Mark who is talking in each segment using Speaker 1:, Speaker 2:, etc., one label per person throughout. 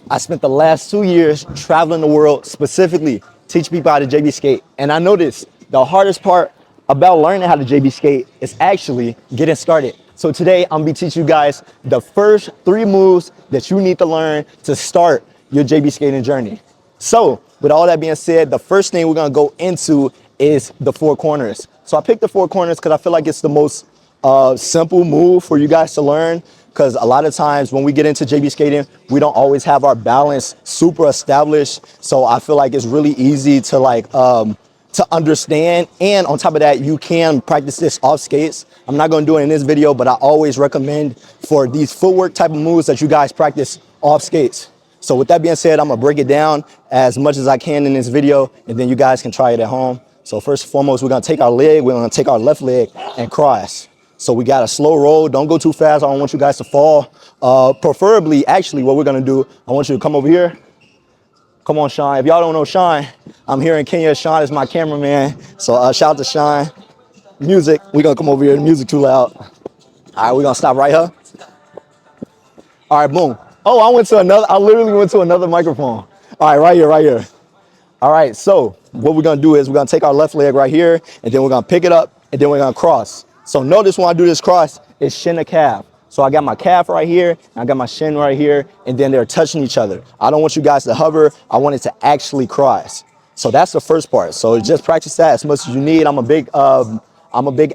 Speaker 1: I spent the last 2 years traveling the world, specifically teaching people how to JB skate. And I noticed the hardest part about learning how to JB skate is actually getting started. So today I'm gonna be teaching you guys the first 3 moves that you need to learn to start your JB skating journey. So with all that being said, the first thing we're gonna go into is the 4 corners. So I picked the 4 corners because I feel like it's the most simple move for you guys to learn, because a lot of times when we get into JB skating, we don't always have our balance super established. So I feel like it's really easy to to understand. And on top of that, you can practice this off skates. I'm not gonna do it in this video, but I always recommend for these footwork type of moves that you guys practice off skates. So with that being said, I'm gonna break it down as much as I can in this video, and then you guys can try it at home. So first and foremost, we're gonna take our leg, we're gonna take our left leg and cross. So we got a slow roll, don't go too fast, I don't want you guys to fall. Preferably, actually, what we're gonna do, I want you to come over here. Come on, Sean. If y'all don't know Sean, I'm here in Kenya. Sean is my cameraman. So shout out to Sean. Music, we're gonna come over here, the music too loud. All right, we're gonna stop right here. All right, boom. Oh, I literally went to another microphone. All right, right here, right here. All right, so what we're gonna do is we're gonna take our left leg right here, and then we're gonna pick it up, and then we're gonna cross. So notice when I do this cross, it's shin to calf. So I got my calf right here, and I got my shin right here, and then they're touching each other. I don't want you guys to hover, I want it to actually cross. So that's the first part. So just practice that as much as you need. I'm a big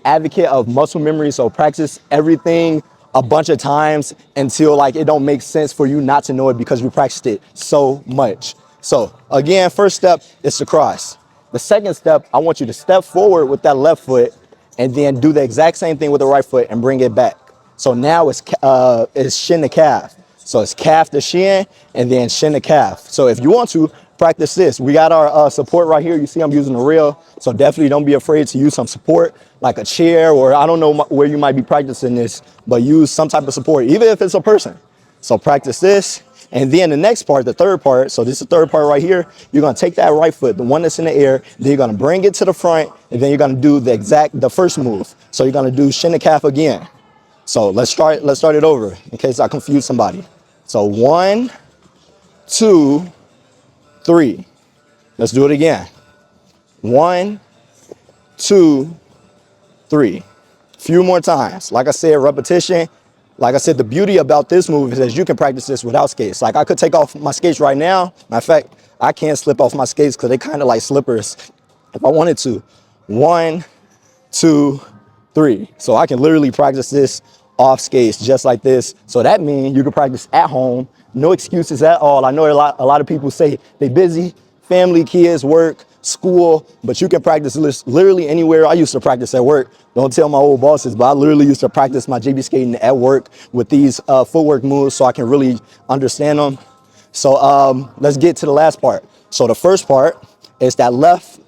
Speaker 1: advocate of muscle memory, so practice everything a bunch of times until like it don't make sense for you not to know it because you practiced it so much. So again, first step is to cross. The second step, I want you to step forward with that left foot and then do the exact same thing with the right foot and bring it back. So now it's shin to calf. So it's calf to shin and then shin to calf. So if you want to practice this, we got our support right here. You see I'm using a rail. So definitely don't be afraid to use some support like a chair, or I don't know where you might be practicing this, but use some type of support, even if it's a person. So practice this. And then the next part, the third part, so this is the third part right here, you're gonna take that right foot, the one that's in the air, then you're gonna bring it to the front, and then you're gonna do the first move. So you're gonna do shin to calf again. So let's start it over in case I confuse somebody. So 1, 2, 3. Let's do it again. 1, 2, 3. Few more times. Like I said, repetition. Like I said, the beauty about this move is that you can practice this without skates. Like I could take off my skates right now. Matter of fact, I can't slip off my skates because they kind of like slippers if I wanted to. 1, 2, 3. So I can literally practice this off skates just like this. So that means you can practice at home. No excuses at all. I know a lot of people say they busy, family, kids, work, school, but you can practice literally anywhere. I used to practice at work. Don't tell my old bosses, but I literally used to practice my JB skating at work with these footwork moves so I can really understand them. So let's get to the last part. So the first part is that left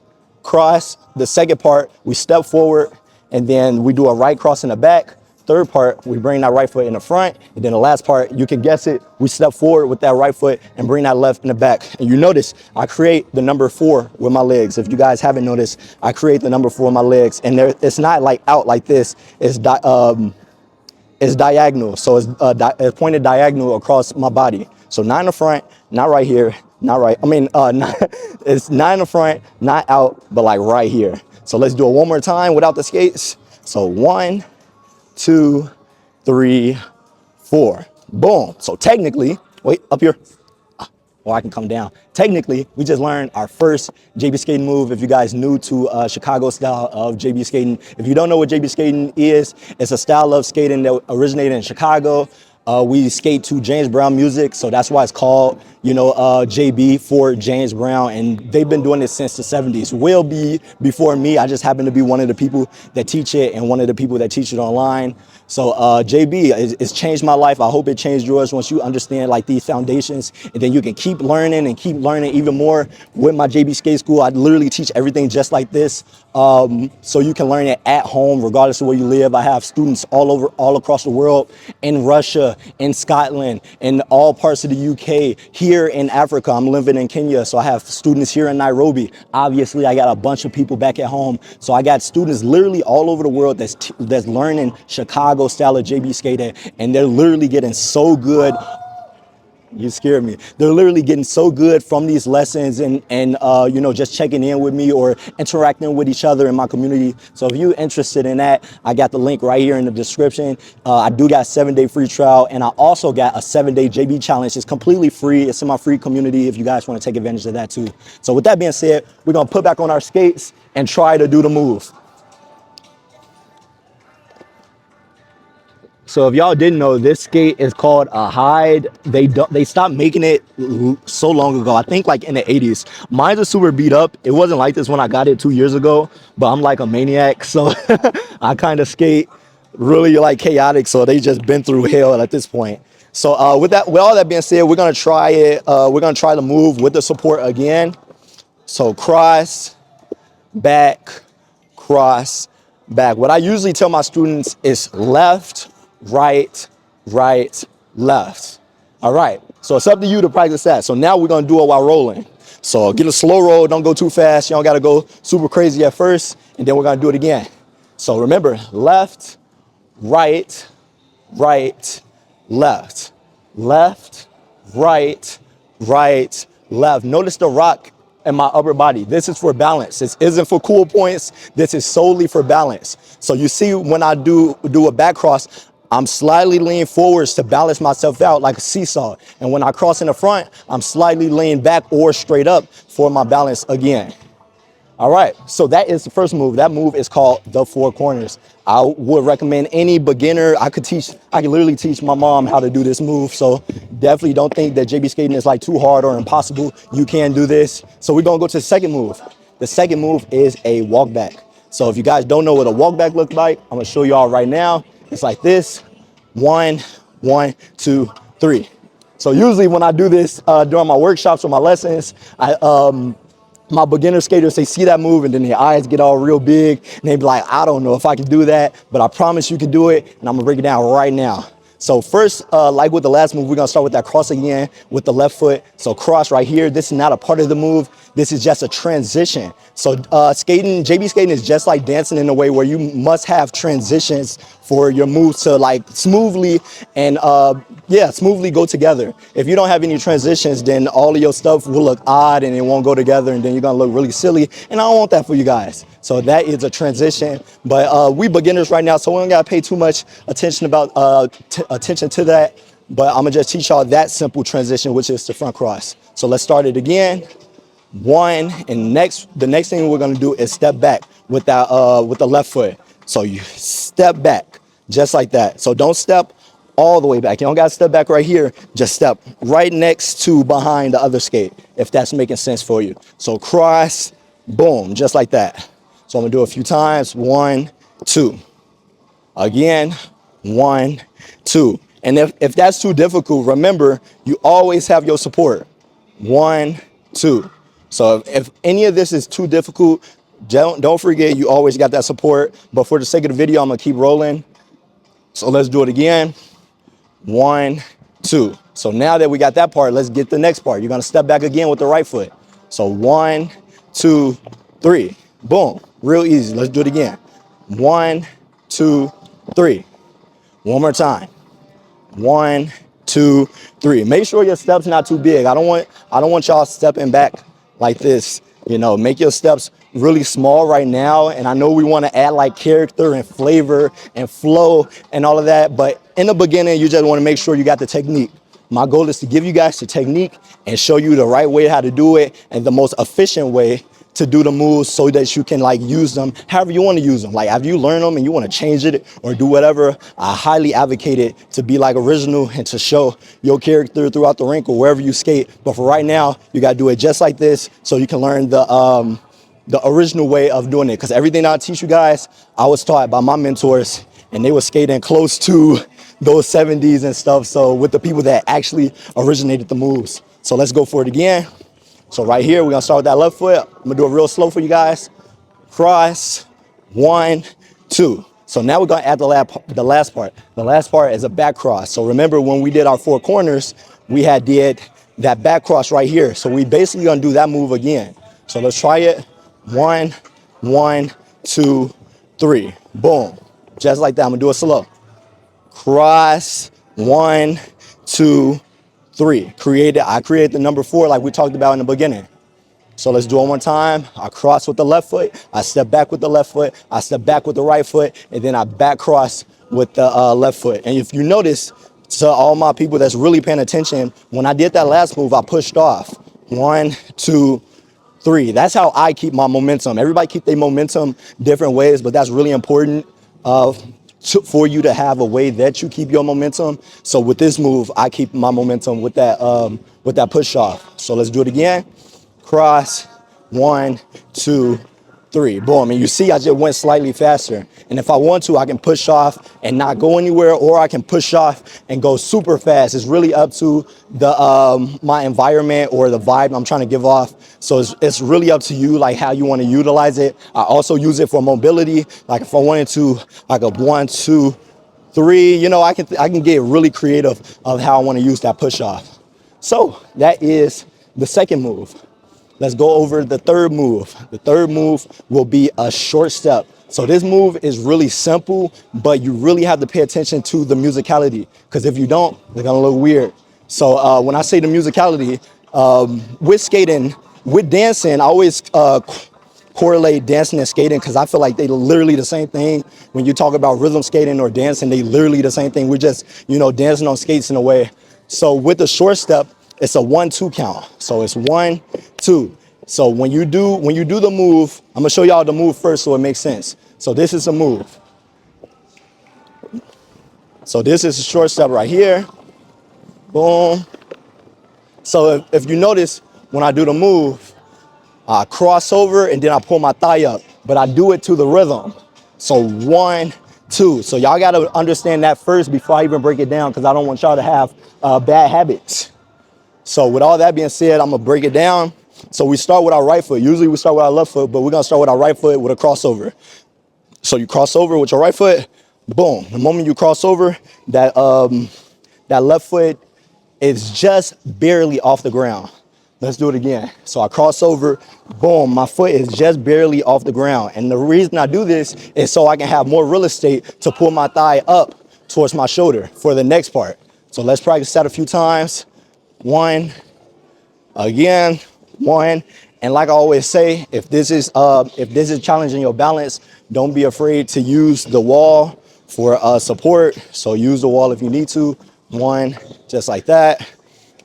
Speaker 1: cross. The second part, we step forward and then we do a right cross in the back. Third part, we bring that right foot in the front. And then the last part, you can guess it, we step forward with that right foot and bring that left in the back. And you notice I create the number 4 with my legs. If you guys haven't noticed, I create the number 4 with my legs. And it's not like out like this, it's diagonal. So it's pointed diagonal across my body. So 9 in the front, not right here, not right. It's 9 in the front, not out, but like right here. So let's do it one more time without the skates. So 1, 2, 3, 4. Boom. So technically, wait, up here. Or I can come down. Technically, we just learned our first JB skating move. If you guys new to Chicago style of JB skating, if you don't know what JB skating is, it's a style of skating that originated in Chicago. We skate to James Brown music, so that's why it's called, JB for James Brown, and they've been doing this since the 70s. Will be before me. I just happen to be one of the people that teach it and one of the people that teach it online. So JB, it's changed my life. I hope it changed yours once you understand like these foundations, and then you can keep learning even more with my JB Skate School. I literally teach everything just like this, so you can learn it at home regardless of where you live. I have students all across the world, in Russia, in Scotland, in all parts of the UK, here in Africa. I'm living in Kenya, so I have students here in Nairobi. Obviously, I got a bunch of people back at home, so I got students literally all over the world that's learning Chicago style of JB skating, and they're literally getting so good. You scared me. They're literally getting so good from these lessons and you know, just checking in with me or interacting with each other in my community. So if you're interested in that, I got the link right here in the description. I do got 7-day free trial, and I also got a 7-day JB challenge. It's completely free. It's in my free community if you guys want to take advantage of that too. So with that being said, we're gonna put back on our skates and try to do the move. So if y'all didn't know, this skate is called a Hyde. They stopped making it so long ago. I think like in the 80s. Mine's are super beat up. It wasn't like this when I got it 2 years ago, but I'm like a maniac, so I kind of skate really like chaotic. So they just been through hell at this point. So with all that being said, we're gonna try it. We're gonna try the move with the support again. So cross, back, cross, back. What I usually tell my students is left, right, right, left. All right, so it's up to you to practice that. So now we're gonna do it while rolling. So get a slow roll, don't go too fast. You don't gotta go super crazy at first, and then we're gonna do it again. So remember, left, right, right, left, left, right, right, left. Notice the rock in my upper body. This is for balance. This isn't for cool points. This is solely for balance. So you see when I do a back cross, I'm slightly leaning forwards to balance myself out like a seesaw. And when I cross in the front, I'm slightly laying back or straight up for my balance again. All right, so that is the first move. That move is called the four corners. I would recommend any beginner. I could literally teach my mom how to do this move. So definitely don't think that JB skating is like too hard or impossible. You can do this. So we're gonna go to the second move. The second move is a walk back. So if you guys don't know what a walk back looks like, I'm gonna show y'all right now. It's like this, 1, 1, 2, 3. So usually when I do this during my workshops or my lessons, my beginner skaters, they see that move and then their eyes get all real big and they be like, I don't know if I can do that, but I promise you can do it. And I'm gonna break it down right now. So first, like with the last move, we're gonna start with that cross again with the left foot. So cross right here. This is not a part of the move. This is just a transition. So JB skating is just like dancing in a way where you must have transitions for your moves to like smoothly and smoothly go together. If you don't have any transitions, then all of your stuff will look odd and it won't go together, and then you're gonna look really silly. And I don't want that for you guys. So that is a transition. But we beginners right now, so we don't gotta pay too much attention to that. But I'm gonna just teach y'all that simple transition, which is the front cross. So let's start it again. 1, and the next thing we're gonna do is step back with that with the left foot. So you step back just like that. So don't step all the way back. You don't gotta step back right here. Just step right next to behind the other skate, if that's making sense for you. So cross, boom, just like that. So I'm gonna do it a few times. 1, 2. Again, 1, 2. And if that's too difficult, remember, you always have your support. 1, 2. So if any of this is too difficult, don't forget you always got that support. But for the sake of the video, I'm gonna keep rolling. So let's do it again. 1, 2. So now that we got that part, let's get the next part. You're gonna step back again with the right foot. So 1, 2, 3. Boom. Real easy. Let's do it again. 1, 2, 3. One more time. 1, 2, 3. Make sure your steps not too big. I don't want y'all stepping back like this. You know, make your steps really small right now. And I know we want to add like character and flavor and flow and all of that. But in the beginning, you just want to make sure you got the technique. My goal is to give you guys the technique and show you the right way how to do it and the most efficient way to do the moves so that you can like use them however you want to use them. Like if you learn them and you want to change it or do whatever, I highly advocate it to be like original and to show your character throughout the rink or wherever you skate. But for right now, you got to do it just like this so you can learn the original way of doing it. Because everything I teach you guys, I was taught by my mentors and they were skating close to those 70s and stuff. So with the people that actually originated the moves. So let's go for it again. So right here, we're gonna start with that left foot. I'm gonna do it real slow for you guys. Cross, 1, 2. So now we're gonna add the last part. The last part is a back cross. So remember when we did our 4 corners, we did that back cross right here. So we basically gonna do that move again. So let's try it. 1, 1, 2, 3. Boom. Just like that. I'm gonna do it slow. Cross, 1, 2, 3. 3. I created the number 4 like we talked about in the beginning. So let's do it one time. I cross with the left foot, I step back with the left foot, I step back with the right foot, and then I back cross with the left foot. And if you notice, to all my people that's really paying attention, when I did that last move, I pushed off. 1, 2, 3. That's how I keep my momentum. Everybody keep their momentum different ways, but that's really important for you to have a way that you keep your momentum. So with this move, I keep my momentum with that push off. So let's do it again. Cross, 1, 2, 3, boom. And you see, I just went slightly faster. And if I want to, I can push off and not go anywhere, or I can push off and go super fast. It's really up to the my environment or the vibe I'm trying to give off. So it's really up to you, like how you want to utilize it. I also use it for mobility. Like if I wanted to, like a 1, 2, 3, you know, I can get really creative of how I want to use that push off. So that is the second move. Let's go over the third move. The third move will be a short step. So this move is really simple, but you really have to pay attention to the musicality, because if you don't, they're gonna look weird. So when I say the musicality, with skating, with dancing, I always correlate dancing and skating, because I feel like they literally the same thing. When you talk about rhythm skating or dancing, they literally the same thing. We're just, you know, dancing on skates in a way. So with the short step, it's a 1, 2 count. So it's 1, 2. So when you do the move, I'm gonna show y'all the move first so it makes sense. So this is a move. So this is a short step right here. Boom. So if you notice, when I do the move, I cross over and then I pull my thigh up, but I do it to the rhythm. So 1, 2. So y'all gotta understand that first before I even break it down, because I don't want y'all to have bad habits. So with all that being said, I'm gonna break it down. So we start with our right foot. Usually we start with our left foot, but we're gonna start with our right foot with a crossover. So you cross over with your right foot, boom. The moment you cross over, that left foot is just barely off the ground. Let's do it again. So I cross over, boom, my foot is just barely off the ground. And the reason I do this is so I can have more real estate to pull my thigh up towards my shoulder for the next part. So let's practice that a few times. 1, again, 1. And like I always say, if this is challenging your balance, don't be afraid to use the wall for support. So use the wall if you need to. 1, just like that.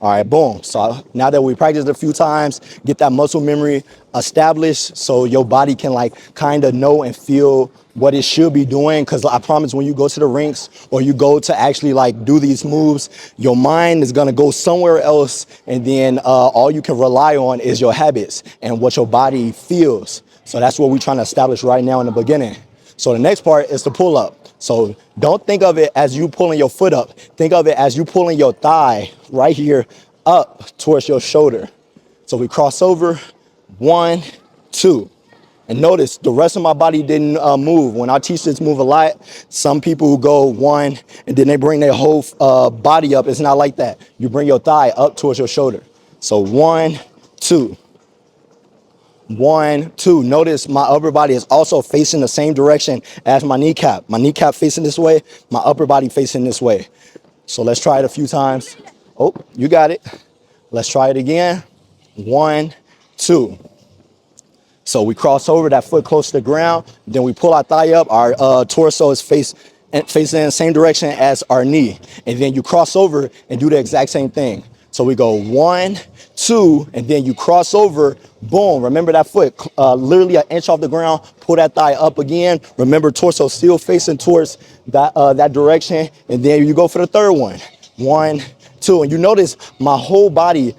Speaker 1: All right, boom. So now that we practiced a few times, get that muscle memory established so your body can like kind of know and feel what it should be doing. Because I promise, when you go to the rinks or you go to actually like do these moves, your mind is gonna go somewhere else, and then all you can rely on is your habits and what your body feels. So that's what we're trying to establish right now in the beginning. So the next part is the pull up. So don't think of it as you pulling your foot up. Think of it as you pulling your thigh right here up towards your shoulder. So we cross over, 1, 2. And notice the rest of my body didn't move. When I teach this move a lot, some people who go 1 and then they bring their whole body up. It's not like that. You bring your thigh up towards your shoulder. So 1, 2. 1, 2. Notice my upper body is also facing the same direction as my kneecap. My kneecap facing this way, my upper body facing this way. So let's try it a few times. Oh, you got it. Let's try it again. 1, 2. So we cross over, that foot close to the ground. Then we pull our thigh up. Our torso is facing in the same direction as our knee. And then you cross over and do the exact same thing. So we go 1, 2, and then you cross over, boom. Remember that foot, literally an inch off the ground, pull that thigh up again. Remember, torso still facing towards that direction. And then you go for the third one. 1, 2, and you notice my whole body,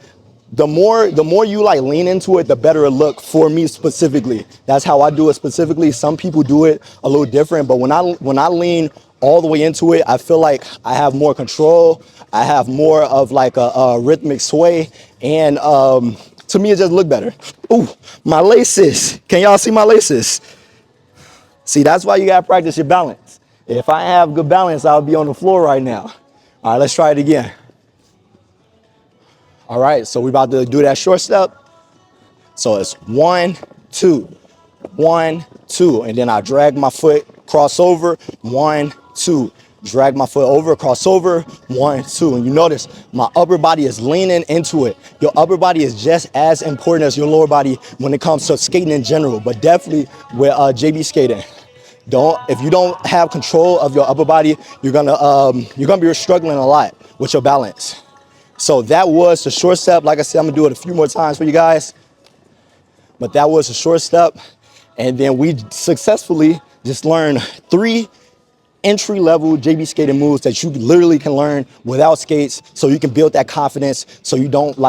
Speaker 1: the more you like lean into it, the better it look for me specifically. That's how I do it specifically. Some people do it a little different, but when I lean all the way into it, I feel like I have more control. I have more of like a rhythmic sway, and to me it just look better. Ooh, my laces. Can y'all see my laces? See, that's why you gotta practice your balance. If I have good balance, I'll be on the floor right now. All right, let's try it again. All right, so we're about to do that short step. So it's 1, 2, 1, 2, and then I drag my foot, cross over, 1, 2, drag my foot over, crossover, 1, 2. And you notice my upper body is leaning into it. Your upper body is just as important as your lower body when it comes to skating in general, but definitely with JB skating. If you don't have control of your upper body, you're gonna be struggling a lot with your balance. So that was the short step. Like I said, I'm gonna do it a few more times for you guys, but that was a short step. And then we successfully just learned 3 entry-level JB skating moves that you literally can learn without skates, so you can build that confidence, so you don't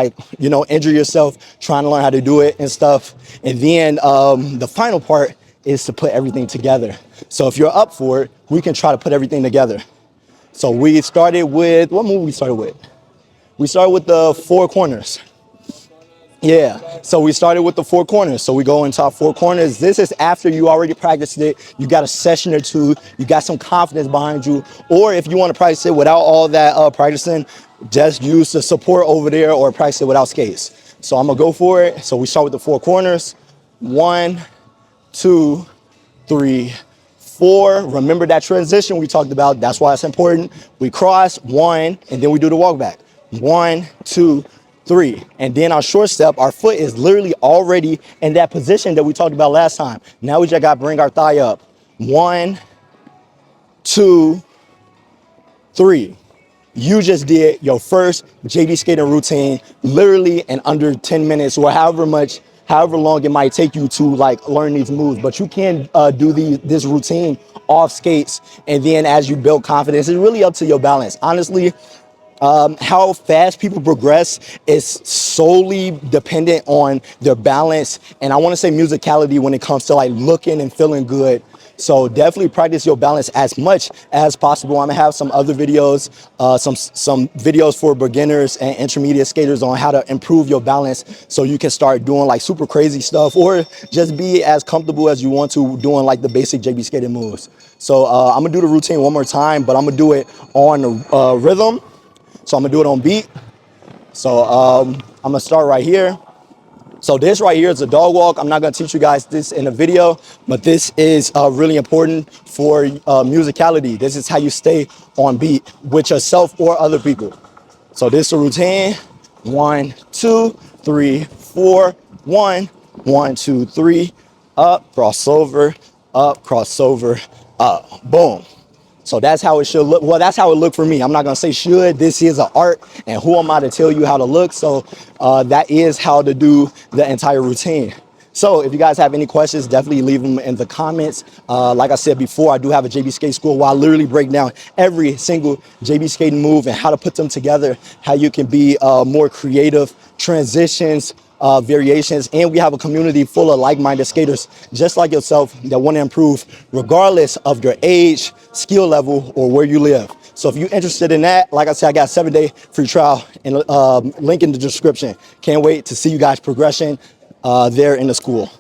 Speaker 1: injure yourself trying to learn how to do it and stuff. And then the final part is to put everything together. So if you're up for it, we can try to put everything together. So we started with, what move we started with? We started with the 4 corners. Yeah, so we started with the 4 corners. So we go into our 4 corners. This is after you already practiced it. You got a session or 2. You got some confidence behind you. Or if you want to practice it without all that practicing, just use the support over there or practice it without skates. So I'm going to go for it. So we start with the 4 corners. 1, 2, 3, 4. Remember that transition we talked about. That's why it's important. We cross 1, and then we do the walk back. 1, 2, 3. And then our short step, our foot is literally already in that position that we talked about last time. Now we just got to bring our thigh up. 1, 2, 3. You just did your first JB skating routine literally in under 10 minutes or however long it might take you to learn these moves. But you can do this routine off skates, and then as you build confidence, it's really up to your balance. Honestly, how fast people progress is solely dependent on their balance, and I want to say musicality when it comes to looking and feeling good. So definitely practice your balance as much as possible. I'm gonna have some other videos, some videos for beginners and intermediate skaters on how to improve your balance, so you can start doing super crazy stuff, or just be as comfortable as you want to doing the basic JB skating moves. So I'm gonna do the routine one more time, but I'm gonna do it on rhythm. So I'm gonna do it on beat. So I'm gonna start right here. So this right here is a dog walk. I'm not gonna teach you guys this in a video, but this is really important for musicality. This is how you stay on beat with yourself or other people. So this is a routine. 1, 2, 3, 4. 1, 1, 2, 3. Up, crossover, up, crossover, up. Boom. So that's how it should look. Well, that's how it looked for me. I'm not gonna say should. This is an art, and who am I to tell you how to look? So that is how to do the entire routine. So if you guys have any questions, definitely leave them in the comments. Like I said before, I do have a JB Skate School where I literally break down every single JB skating move and how to put them together, how you can be more creative, transitions, variations, and we have a community full of like-minded skaters just like yourself that want to improve regardless of your age, skill level, or where you live. So if you're interested in that, like I said, I got a 7-day free trial and link in the description. Can't wait to see you guys progression there in the school.